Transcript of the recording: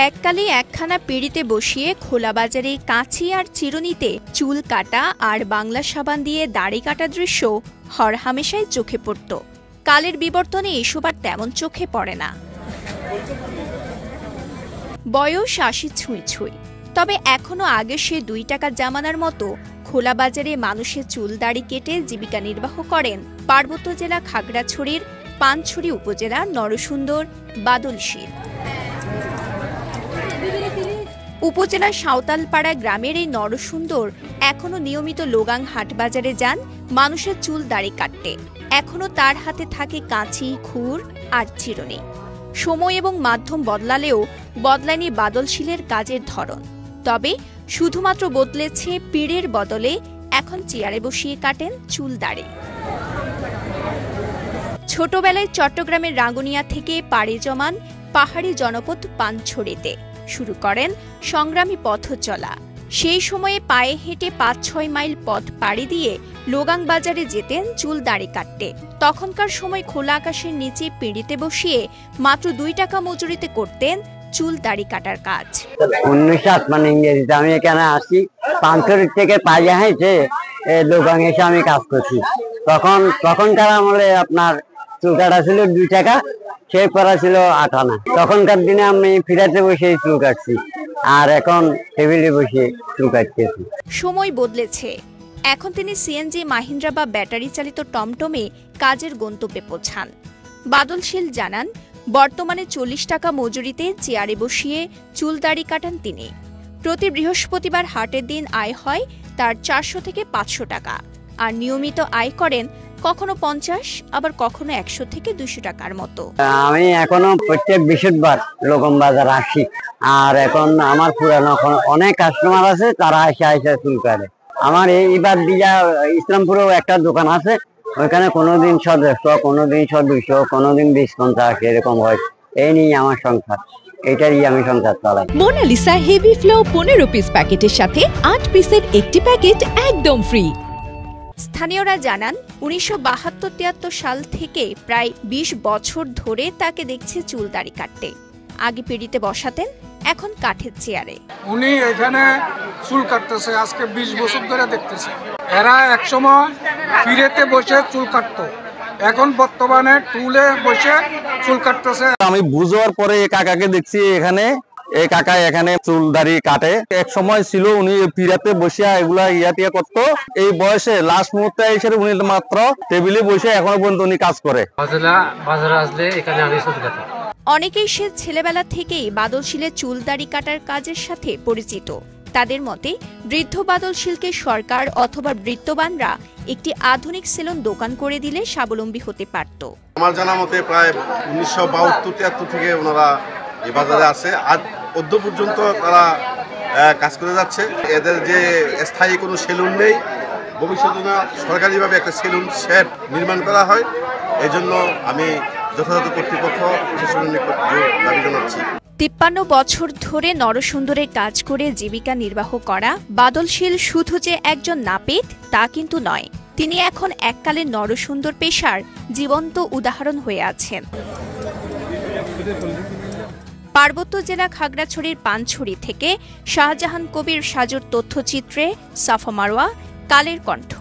এককালে একখানা পিঁড়িতে বসিয়ে খোলা বাজারে কাঁচি আর চিরুনিতে চুল কাটা আর বাংলা সাবান দিয়ে দাড়ি কাটা দৃশ্য হরহামেশাই চোখে পড়ত। কালের বিবর্তনে এসব আর তেমন চোখে পড়ে না। বয়স ৮০ ছুঁই ছুঁই, তবে এখনো আগে সে ২ টাকার জামানার মতো খোলা বাজারে মানুষের চুল দাড়ি কেটে জীবিকা নির্বাহ করেন পার্বত্য জেলা খাগড়াছড়ির পানছড়ি উপজেলার নরসুন্দর বাদল শীল। উপজেলার সাঁওতালপাড়া গ্রামের এই নরসুন্দর এখনো নিয়মিত লোগাং হাট বাজারে যান মানুষের চুল দাড়ি কাটতে। এখনো তার হাতে থাকে কাঁচি, খুর আর চিরুনি। সময় এবং মাধ্যম বদলালেও বদলায়নি বাদলশীলের কাজের ধরন। তবে শুধুমাত্র বদলেছে পিঁড়ের বদলে এখন চেয়ারে বসিয়ে কাটেন চুল দাড়ি। ছোটবেলায় চট্টগ্রামের রাঙ্গুনিয়া থেকে পাড়ি জমান পাহাড়ি জনপদ পানছড়িতে শুরু করেন সংগ্রামী পথ চলা। সেই সময়ে পায়ে হেঁটে ৫-৬ মাইল পথ পাড়ি দিয়ে লোগাং বাজারে যেতেন চুল দাড়ি কাটতে। তখনকার সময় খোলা আকাশের নিচে পিঁড়িতে বসিয়ে মাত্র ২ টাকা মজুরিতে করতেন চুল দাড়ি কাটার কাজ। ১৯৫৮ ইংরেজিতে আমি এখানে আসি, পানছড়ি থেকে পাইয়া হেঁটে লোগাং এসে আমি কাজ করছি। তখনকার আমলে আপনার চুল কাটা ছিল ২ টাকা, শেভ করা ছিল ৮ আনা। তখনকার দিনে আমি ফিরাতে বসে চুল কাটছি, আর এখন টেবিলে বসে চুল কাটতেছি। সময় বদলেছে। এখন তিনি সিএনজি, মাহিন্দ্রা বা ব্যাটারি চালিত টমটমে কাজের গন্তব্যে পৌঁছান। বাদলশীল জানান, বর্তমানে ৪০ টাকা মজুরিতে চেয়ারে বসিয়ে চুল দাড়ি কাটান তিনি। প্রতি বৃহস্পতিবার হাটের দিন আয় হয় তার ৪০০ থেকে ৫০০ টাকা, আর নিয়মিত আয় করেন কখনো ৫০, আবার কখনো ১০০ থেকে ২০০ টাকার মতো। আমি এখনো প্রত্যেক বৃহস্পতিবার লোগাং বাজার আসি, আর এখন আমার পুরানো অনেক কাস্টমার আছে, তারা এসে চুল কাটে। আমার এইবার দিয়া ইসলামপুরেও একটা দোকান আছে, ওইখানে কোনোদিন ১০০, কোনোদিন ২০০, কোনোদিন ২০-৫০ এরকম হয়। এই নিয়ে আমার সংসার, এটারই আমি সংসার চালাই। মোনালিসা হেভি ফ্লো ১৫ পিস প্যাকেটের সাথে ৮ পিসের একটি প্যাকেট একদম ফ্রি। স্থানীয়রা জানান, ১৯৭২-৭৩ সাল থেকে প্রায় ২০ বছর ধরে তাকে দেখছে চুল দাড়ি কাটতে। আগে পিঁড়িতে বসাতেন, এখন কাঠের চেয়ারে। উনি এখানে চুল কাটতেছে আজকে ২০ বছর ধরে দেখতেছে। এরা একসময় পিঁড়িতে বসে চুল কাটতো, এখন বর্তমানে টুলে বসে চুল কাটতেছে। আমি বুঝার পরে এই কাকাকে দেখছি এখানে, এই কাকা এখানে চুল দাড়ি কাটে। এক সময় ছিল উনি পিঁড়িতে বসে এগুলা ইয়া করতো। এই বয়সে লাস্ট মুহূর্তে এসে উনি মাত্র টেবিলে বসে এখনো পর্যন্ত উনি কাজ করে। বাজারে আসলে এখানে আমি চুল কাটি। অনেকেই সে ছেলেবেলা থেকেই বাদলশীলের চুল দাড়ি কাটার কাজের সাথে পরিচিত। তাদের মতে, বৃদ্ধ বাদলশীলকে সরকার অথবা বৃত্তবানরা একটি আধুনিক সেলুন দোকান করে দিলে স্বাবলম্বী হতে পারত। আমার জানা মতে প্রায় ১৯৭২-৭৩ থেকে ওনারা এই বাজারে আছে, আর অদ্য পর্যন্ত তারা কাজ করে যাচ্ছে। এদের যে স্থায়ী কোনো সেলুন নেই, ভবিষ্যতে না সরকারিভাবে একটা সেলুন শেড নির্মাণ করা হয়। এই জন্য আমি যথাযথ কর্তৃপক্ষ প্রশাসনের নিকট দাবি জানাচ্ছি। ৫৩ বছর ধরে নরসুন্দরের কাজ করে জীবিকা নির্বাহ করা বাদলশীল শুধু যে একজন নাপিত তা কিন্তু নয়, তিনি এখন এককালের নরসুন্দর পেশার জীবন্ত উদাহরণ হয়ে আছেন। পার্বত্য জেলা খাগড়াছড়ির পানছড়ি থেকে শাহজাহান কবির সাজুর তথ্যচিত্রে সাফা মারওয়া, কালের কণ্ঠ।